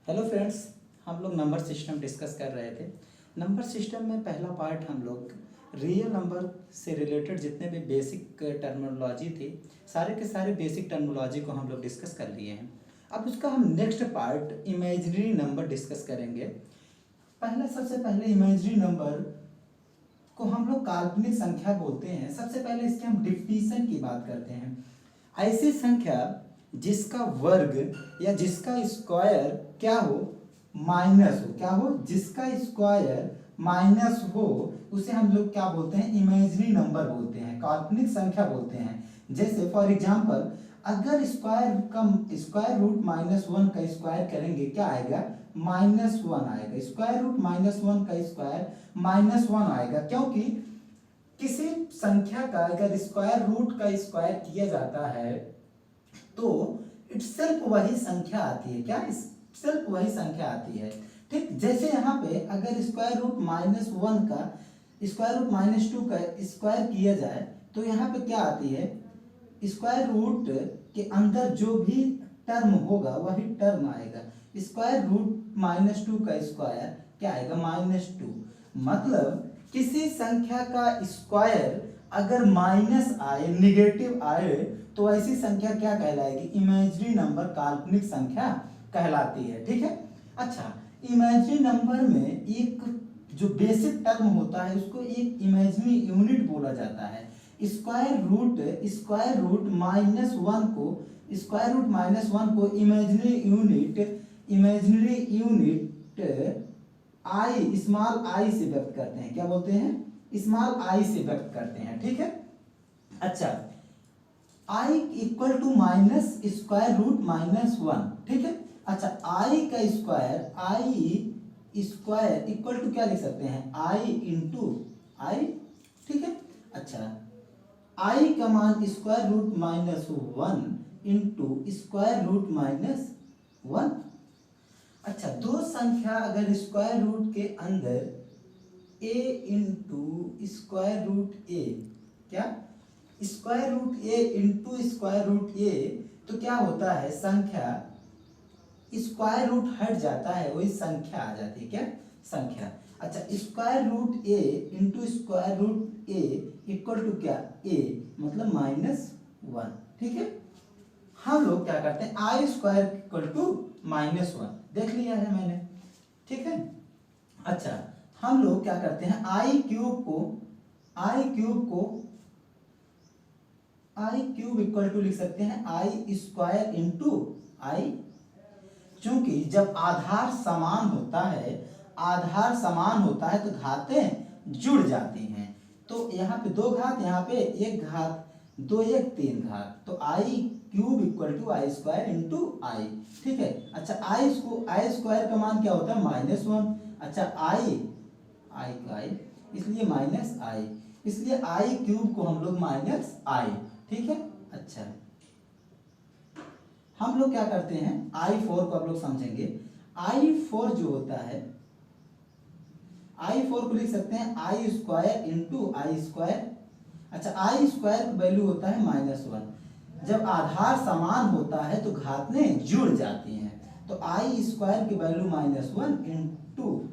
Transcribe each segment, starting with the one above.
Hello friends, हम लोग number system discuss कर रहे थे। नंबर सिस्टम में पहला पार्ट हम लोग रियल नंबर से रिलेटेड जितने भी बेसिक टर्मिनोलॉजी थी, सारे के सारे बेसिक टर्मिनोलॉजी को हम लोग डिस्कस कर लिए हैं। अब उसका हम next part imaginary number discuss करेंगे। सबसे पहले इमेजिनरी नंबर को हम लोग काल्पनिक संख्या बोलते हैं। सबसे पहले इसके हम डिफिनीशन की बात करते हैं। ऐसी संख्या जिसका वर्ग या जिसका स्क्वायर क्या हो, माइनस हो। क्या हो? जिसका स्क्वायर माइनस हो उसे हम लोग क्या बोलते हैं? इमेजिनरी नंबर बोलते हैं, काल्पनिक संख्या बोलते हैं। जैसे फॉर एग्जांपल, अगर स्क्वायर रूट -1 का स्क्वायर करेंगे क्या आएगा? -1 आएगा। स्क्वायर रूट -1 का स्क्वायर -1 आएगा, क्योंकि किसी संख्या का अगर स्क्वायर रूट का स्क्वायर किया जाता है तो इटसेल्फ वही संख्या आती है। क्या? इटसेल्फ वही संख्या आती है। ठीक, जैसे यहाँ पे अगर स्क्वायर रूट -1 का स्क्वायर रूट -2 का स्क्वायर किया जाए तो यहाँ पे क्या आती है? स्क्वायर रूट के अंदर जो भी टर्म होगा वही टर्म आएगा। स्क्वायर रूट -2 का स्क्वायर क्या आएगा? -2। मतलब किसी संख्या का स्क्वायर अगर माइनस आए, निगेटिव आए, तो ऐसी संख्या क्या कहलाएगी? इमेजिनरी नंबर, काल्पनिक संख्या कहलाती है। ठीक है। अच्छा, इमेजिनरी नंबर में एक जो बेसिक टर्म होता है उसको एक इमेजिनरी यूनिट बोला जाता है। स्क्वायर रूट -1 को imaginary unit I, small I से व्यक्त करते हैं। क्या बोलते हैं? स्मॉल आई से व्यक्त करते हैं। ठीक है। अच्छा, i equal to minus square root -1। ठीक है। अच्छा, आई का स्क्वायर इक्वल टू क्या लिख सकते हैं? I into i. ठीक है। अच्छा, आई का मान square root -1 into square root -1। अच्छा, दो संख्या अगर स्क्वायर रूट के अंदर a इंटू स्क्वायर रूट ए, क्या? Square root a into square root ए, तो क्या होता है? संख्या स्क्वायर रूट हट जाता है, वही संख्या आ जाती है। क्या? संख्या। अच्छा, square root a into square root a equal to क्या? ए, मतलब -1। ठीक है। हम लोग क्या करते हैं? आई स्क्वायर इक्वल टू -1 देख लिया है मैंने। ठीक है। अच्छा, हम लोग क्या करते हैं? आई क्यूब इक्वल टू लिख सकते हैं आई स्क्वायर इंटू आई। चूंकि जब आधार समान होता है तो घातें जुड़ जाती हैं। तो यहाँ पे 2 घात, यहाँ पे 1 घात, 2 1 3 घात, तो i cube equal to i square into i. ठीक है। अच्छा, आई स्क्वायर का मान क्या होता है? -1। अच्छा, आई का आई, इसलिए -i, इसलिए आई क्यूब को हम लोग -i। ठीक है। अच्छा, हम लोग क्या करते हैं? i4 को आप लोग समझेंगे। i4 जो होता है, i4 को लिख सकते हैं आई स्क्वायर इंटू आई स्क्वायर। अच्छा, आई स्क्वायर की वैल्यू होता है -1। जब आधार समान होता है तो घातें जुड़ जाती हैं, तो आई स्क्वायर की वैल्यू -1 इंटू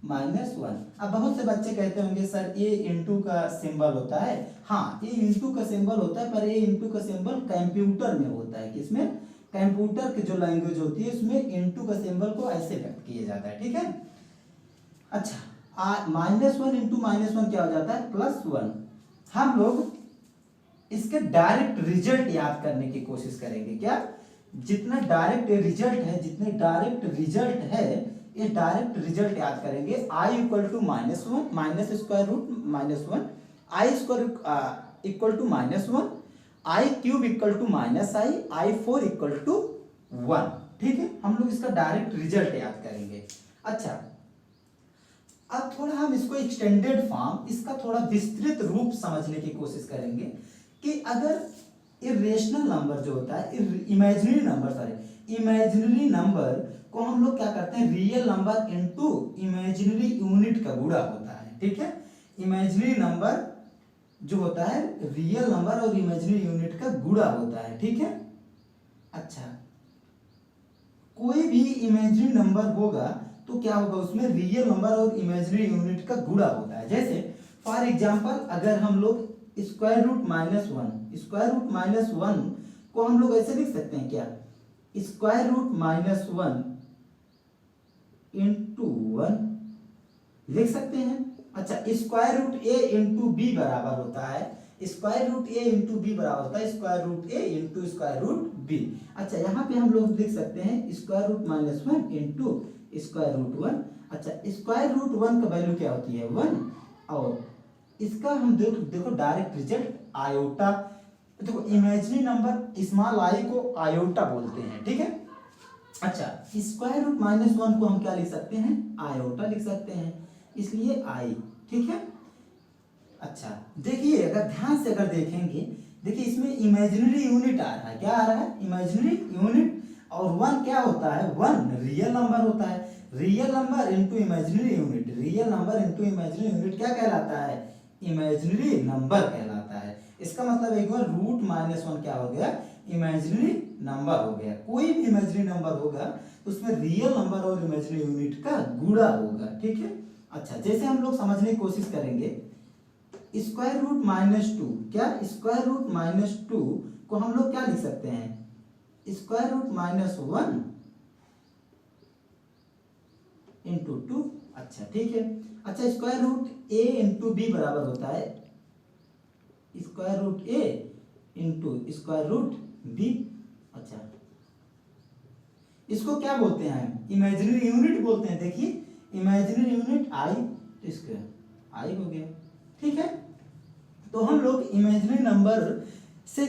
-1। अब बहुत से बच्चे कहते होंगे सर ए इंटू का सिंबल होता है। हाँ, ए इंटू का सिंबल होता है, पर ए इंटू का सिंबल कंप्यूटर में होता है। किसमें? कंप्यूटर की जो लैंग्वेज होती है उसमें इंटू का सिंबल को ऐसे व्यक्त किया जाता है। ठीक है। अच्छा, -1 इंटू -1 क्या हो जाता है? +1। हम लोग इसके डायरेक्ट रिजल्ट याद करने की कोशिश करेंगे। क्या? जितने डायरेक्ट रिजल्ट है ये डायरेक्ट रिजल्ट याद करेंगे। i equal to -1 minus square root -1, i square equal to -1, i cube equal to -i, i4 equal to 1। ठीक है। हम लोग इसका डायरेक्ट रिजल्ट याद करेंगे। अच्छा, अब थोड़ा हम इसको एक्सटेंडेड फॉर्म, इसका थोड़ा विस्तृत रूप समझने की कोशिश करेंगे कि अगर इरेशनल नंबर जो होता है, इमेजिनरी नंबर को हम लोग क्या करते हैं? Real number into imaginary unit का गुणा होता है। ठीक है। इमेजिनरी नंबर जो होता है रियल नंबर और इमेजिनरी यूनिट का गुणा होता है। ठीक है। अच्छा, कोई भी इमेजिनरी नंबर होगा तो क्या होगा, उसमें रियल नंबर और इमेजिनरी यूनिट का गुणा होता है। जैसे फॉर एग्जांपल अगर हम लोग स्क्वायर रूट माइनस वन को हम लोग ऐसे लिख सकते हैं क्या, square root minus one into one लिख सकते हैं। अच्छा, square root a into b बराबर होता है, square root a into b बराबर होता है square root a into square root b. अच्छा, यहाँ पे हम लोग लिख सकते हैं square root minus one into square root one. अच्छा, स्क्वायर रूट वन का वैल्यू क्या होती है, वन, और इसका हम देखो डायरेक्ट रिजल्ट आयोटा। देखो इमेजिनरी नंबर स्मॉल आई को आयोटा बोलते हैं, ठीक है। अच्छा, स्क्वायर रूट माइनस वन को हम क्या लिख सकते हैं, आयोटा लिख सकते हैं, इसलिए आई, ठीक है। अच्छा, देखिए अगर ध्यान से अगर देखेंगे, देखिए इसमें इमेजिनरी यूनिट आ रहा है, क्या आ रहा है, इमेजिनरी यूनिट, और वन क्या होता है, वन रियल नंबर होता है। Real number into imaginary unit, real number into imaginary unit क्या कहलाता है, इमेजिनरी नंबर कहलाता है। इसका मतलब एक बार रूट माइनस वन क्या हो गया, इमेजिनरी नंबर हो गया। कोई भी इमेजिनरी नंबर होगा तो उसमें रियल नंबर और इमेजिनरी यूनिट का गुणा होगा, ठीक है। अच्छा, जैसे हम लोग समझने की कोशिश करेंगे, स्क्वायर रूट माइनस टू, क्या स्क्वायर रूट माइनस टू को हम लोग क्या लिख सकते हैं, square root minus one into two. अच्छा, ठीक है। अच्छा, square root a into b बराबर होता है square root a into square root b. अच्छा, इसको क्या बोलते हैं, इमेजिनरी यूनिट बोलते हैं। देखिए इमेजिनरी यूनिट आई, तो इसका आई हो गया, ठीक है। तो हम लोग इमेजिनरी नंबर से,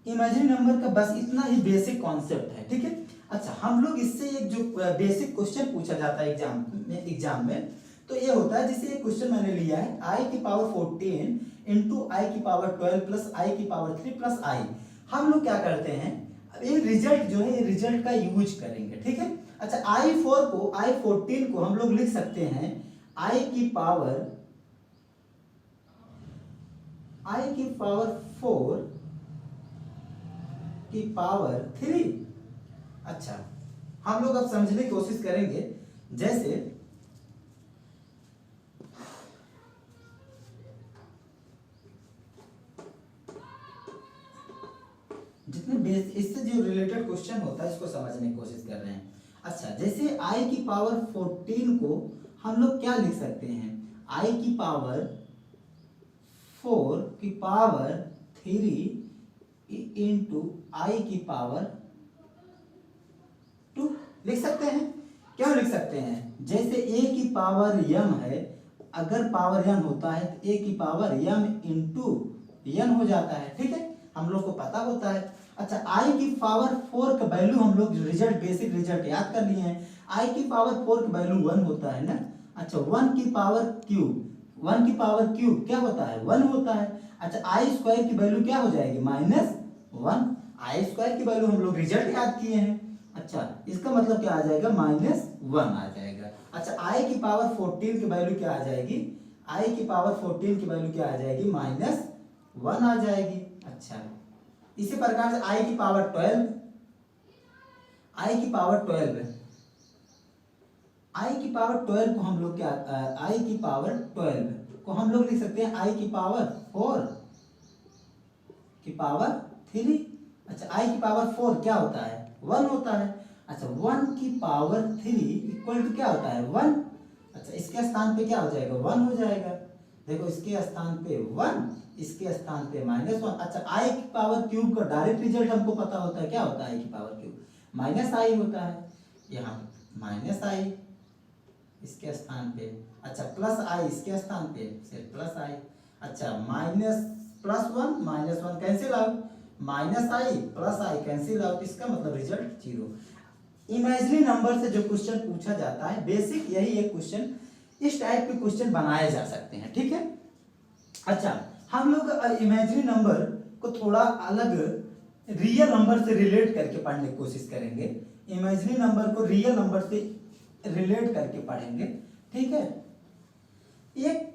इमेजिनरी नंबर का बस इतना ही बेसिक कॉन्सेप्ट है, ठीक है। अच्छा, हम लोग इससे एक जो बेसिक क्वेश्चन पूछा जाता है एग्जाम में, तो ये होता है, जैसे एक क्वेश्चन मैंने लिया है आई की पावर 14 इंटू आई की पावर 12 प्लस आई की पावर 3 प्लस आई। हम लोग क्या करते हैं, ये रिजल्ट जो है, ये रिजल्ट का यूज करेंगे, ठीक है। अच्छा, i4 को, i14 को हम लोग लिख सकते हैं i की पावर 4 की पावर 3। अच्छा, हम लोग अब समझने की कोशिश करेंगे, जैसे जितने इससे जो रिलेटेड क्वेश्चन होता है इसको समझने की कोशिश कर रहे हैं। अच्छा, जैसे i की पावर 14 को हम लोग क्या लिख सकते हैं, i की पावर 4 की पावर 3 इंटू आई की पावर 2 लिख सकते हैं। क्यों लिख सकते हैं, जैसे a की पावर m है, अगर पावर n होता है तो a की पावर m इंटू n हो जाता है, ठीक है, हम लोग को पता होता है। अच्छा, i की पावर 4 का वैल्यू हम लोग रिजल्ट, बेसिक रिजल्ट याद कर लिए हैं, i की पावर 4 का वैल्यू 1 होता है ना। अच्छा, 1 की पावर क्यूब, 1 की पावर क्यूब क्या होता है, 1 होता है। अच्छा, आई स्क्वायर की वैल्यू क्या हो जाएगी, -1, आई स्क्वायर की वैल्यू हम लोग रिजल्ट याद किए हैं। अच्छा, इसका मतलब क्या आ जाएगा, -1 आ जाएगा। अच्छा, आई की पावर 14 की वैल्यू क्या आ जाएगी, आई की पावर 14 की वैल्यू क्या आ जाएगी, -1 आ जाएगी। अच्छा, इसी प्रकार से आई की पावर 12, आई की पावर 12, आई की पावर 12 को हम लोग क्या, आई की पावर 12 को हम लोग लिख सकते हैं आई की पावर 4 की पावर 3। अच्छा, आई की पावर 4 क्या होता है, 1 होता है। अच्छा, 1 की पावर 3 इक्वल टू क्या होता है, 1। अच्छा, इसके स्थान पे क्या हो जाएगा, 1 हो जाएगा। देखो इसके स्थान पे 1, इसके स्थान पे -1। अच्छा, आई की पावर क्यूब का डायरेक्ट रिजल्ट हमको पता होता है, क्या होता है आई की पावर क्यूब, -i होता है, यहाँ -i इसके स्थान पे। अच्छा, +i इसके स्थान पे सिर्फ +i। अच्छा, +1 -1 cancel out, -i +i cancel out, इसका मतलब रिजल्ट 0। इमेजिनरी नंबर से जो क्वेश्चन पूछा जाता है, बेसिक यही एक क्वेश्चन, इस टाइप के क्वेश्चन बनाए जा सकते हैं, ठीक है। अच्छा, हम लोग इमेजिनरी नंबर को थोड़ा अलग रियल नंबर से रिलेट करके पढ़ने की कोशिश करेंगे। इमेजिनरी नंबर को रियल नंबर से रिलेट करके पढ़ेंगे, ठीक है। एक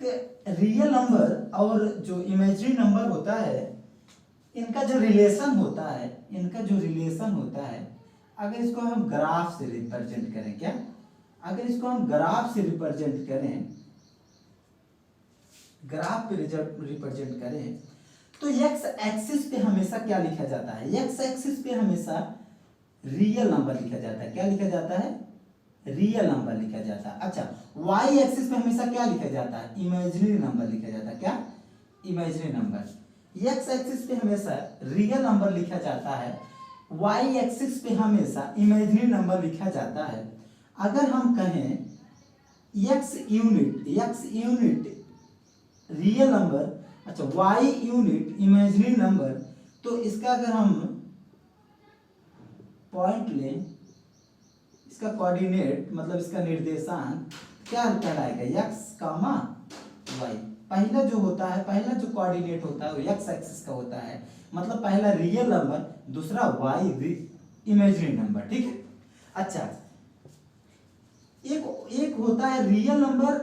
रियल नंबर और जो इमेजिनरी नंबर होता है, इनका जो रिलेशन होता है, अगर इसको हम ग्राफ से रिप्रेजेंट करें, क्या अगर इसको हम ग्राफ से रिप्रेजेंट करें, ग्राफ पे रिप्रेजेंट करें तो एक्स एक्सिस पे हमेशा क्या लिखा जाता है, एक्स एक्सिस पे हमेशा रियल नंबर लिखा जाता है। क्या लिखा जाता है? रियल नंबर लिखा जाता है। अच्छा, वाई एक्सिस पे हमेशा क्या लिखा जाता है? इमेजिनरी नंबर लिखा जाता है। क्या? Imaginary number. एक्स एक्सिस पे हमेशा रियल नंबर लिखा जाता है, वाई एक्सिस पे हमेशा इमेजिनरी नंबर लिखा जाता है। अगर हम कहें एक्स यूनिट रियल नंबर, अच्छा वाई यूनिट इमेजिनरी नंबर, तो इसका अगर हम पॉइंट लें, इसका कोऑर्डिनेट मतलब इसका निर्देशांक क्या कहलाएगा? X comma y. पहला जो होता है, पहला जो कोऑर्डिनेट होता है वो एक्स एक्सिस का होता है, मतलब पहला रियल नंबर, दूसरा वाई इमेजिनरी नंबर। ठीक है। अच्छा, एक होता है real number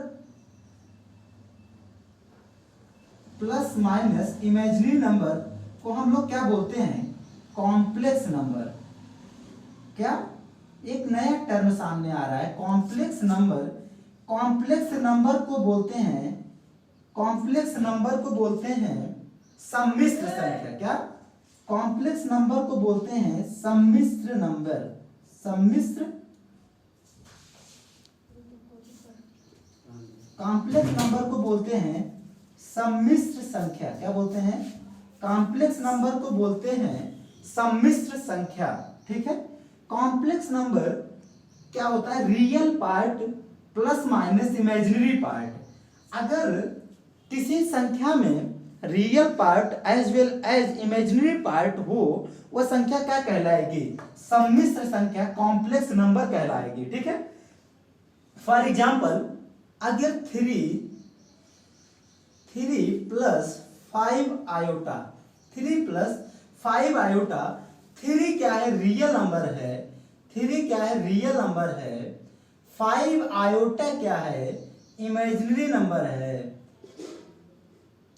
plus minus imaginary number को हम लोग क्या बोलते हैं? Complex number. क्या? एक नया टर्म सामने आ रहा है, कॉम्प्लेक्स नंबर। कॉम्प्लेक्स नंबर को बोलते हैं, कॉम्प्लेक्स नंबर को बोलते हैं सम्मिश्र संख्या। क्या? कॉम्प्लेक्स नंबर को बोलते हैं सम्मिश्र नंबर। सम्मिश्र, कॉम्प्लेक्स नंबर को बोलते हैं सम्मिश्र संख्या। क्या बोलते हैं? कॉम्प्लेक्स नंबर को बोलते हैं सम्मिश्र संख्या। ठीक है। कॉम्प्लेक्स नंबर क्या होता है? Real part plus minus imaginary part. अगर किसी संख्या में real part as well as imaginary part हो, वह संख्या क्या कहलाएगी? सम्मिश्र संख्या, कॉम्प्लेक्स नंबर कहलाएगी। ठीक है। फॉर एग्जाम्पल, अगर three plus 5 iota, 3 plus 5 iota, 3 क्या है? रियल नंबर है। 3 क्या है? रियल नंबर है। 5 आयोटा क्या है? इमेजिनरी नंबर है,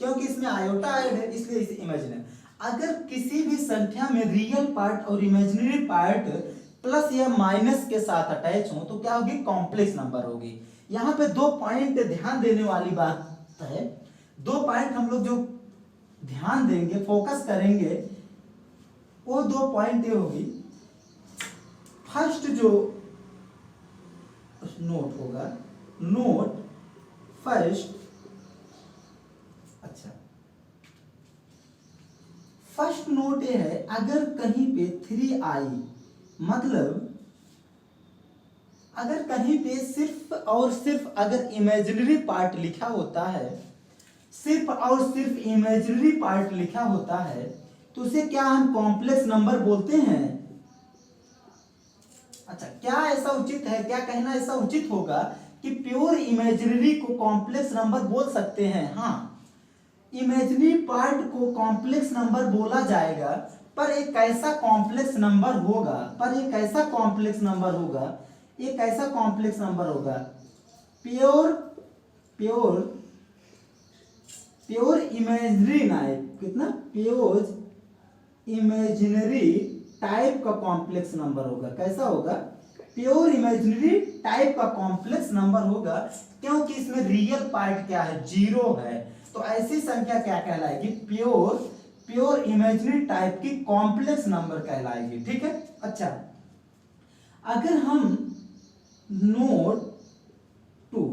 क्योंकि इसमें आयोटा ऐड है इसलिए इसे इमेजिनरी। अगर किसी भी संख्या में रियल पार्ट और इमेजिनरी पार्ट प्लस या माइनस के साथ अटैच हो तो क्या होगी? कॉम्प्लेक्स नंबर होगी। यहाँ पे 2 पॉइंट ध्यान देने वाली बात है। 2 पॉइंट हम लोग जो ध्यान देंगे, फोकस करेंगे, वो 2 पॉइंट ये होगी। फर्स्ट जो नोट होगा, नोट फर्स्ट, अच्छा फर्स्ट नोट ये है, अगर कहीं पे 3 आई, मतलब अगर कहीं पे सिर्फ और सिर्फ अगर इमेजिनरी पार्ट लिखा होता है, सिर्फ और सिर्फ इमेजिनरी पार्ट लिखा होता है, तो उसे क्या हम कॉम्प्लेक्स नंबर बोलते हैं? अच्छा, क्या ऐसा उचित है, क्या कहना ऐसा उचित होगा कि प्योर इमेजिनरी को कॉम्प्लेक्स नंबर बोल सकते हैं? हाँ, इमेजिनरी पार्ट को कॉम्प्लेक्स नंबर बोला जाएगा, पर एक ऐसा कॉम्प्लेक्स नंबर होगा, पर एक ऐसा कॉम्प्लेक्स नंबर होगा, एक ऐसा कॉम्प्लेक्स नंबर होगा pure pure pure imaginary type, कितना? प्योर इमेजिनरी टाइप का कॉम्प्लेक्स नंबर होगा। कैसा होगा? प्योर इमेजिनरी टाइप का कॉम्प्लेक्स नंबर होगा, क्योंकि इसमें रियल पार्ट क्या है? 0 है। तो ऐसी संख्या क्या कहलाएगी? प्योर इमेजिनरी टाइप की कॉम्प्लेक्स नंबर कहलाएगी। ठीक है। अच्छा, अगर हम नोट 2,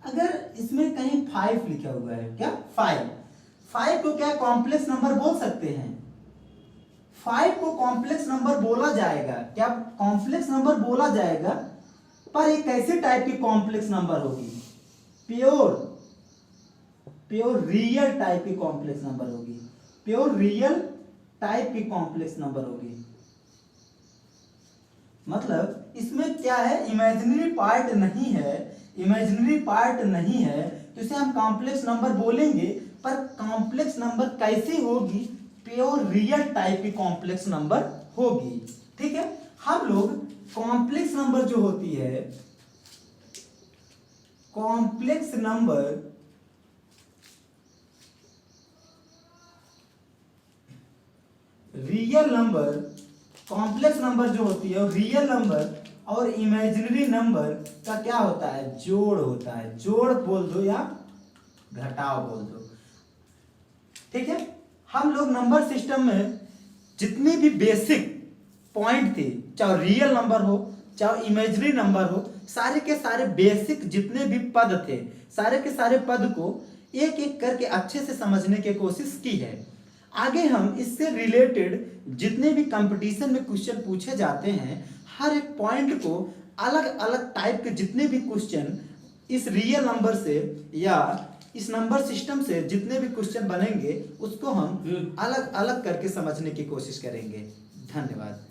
अगर इसमें कहीं 5 लिखा हुआ है, क्या 5 को क्या कॉम्प्लेक्स नंबर बोल सकते हैं? 5 को कॉम्प्लेक्स नंबर बोला जाएगा, क्या कॉम्प्लेक्स नंबर बोला जाएगा, पर एक कैसे टाइप की कॉम्प्लेक्स नंबर होगी? प्योर रियल टाइप की कॉम्प्लेक्स नंबर होगी। प्योर रियल टाइप की कॉम्प्लेक्स नंबर होगी। मतलब इसमें क्या है? इमेजिनरी पार्ट नहीं है, इमेजिनरी पार्ट नहीं है, तो इसे हम कॉम्प्लेक्स नंबर बोलेंगे, पर कॉम्प्लेक्स नंबर कैसी होगी? प्योर रियल टाइप की कॉम्प्लेक्स नंबर होगी। ठीक है। हम लोग कॉम्प्लेक्स नंबर जो होती है, complex real number, complex number जो होती है, रियल नंबर और इमेजिनरी नंबर का क्या होता है, जोड़ होता है। जोड़ बोल दो या घटाव बोल दो, ठीक है। हम लोग नंबर सिस्टम में जितने भी बेसिक पॉइंट थे, चाहे रियल नंबर हो चाहे इमेजिनरी नंबर हो, सारे के सारे बेसिक जितने भी पद थे, सारे के सारे पद को एक एक करके अच्छे से समझने की कोशिश की है। आगे हम इससे रिलेटेड जितने भी कंपटीशन में क्वेश्चन पूछे जाते हैं, हर एक पॉइंट को अलग अलग टाइप के जितने भी क्वेश्चन इस रियल नंबर से या इस नंबर सिस्टम से जितने भी क्वेश्चन बनेंगे, उसको हम अलग अलग करके समझने की कोशिश करेंगे। धन्यवाद।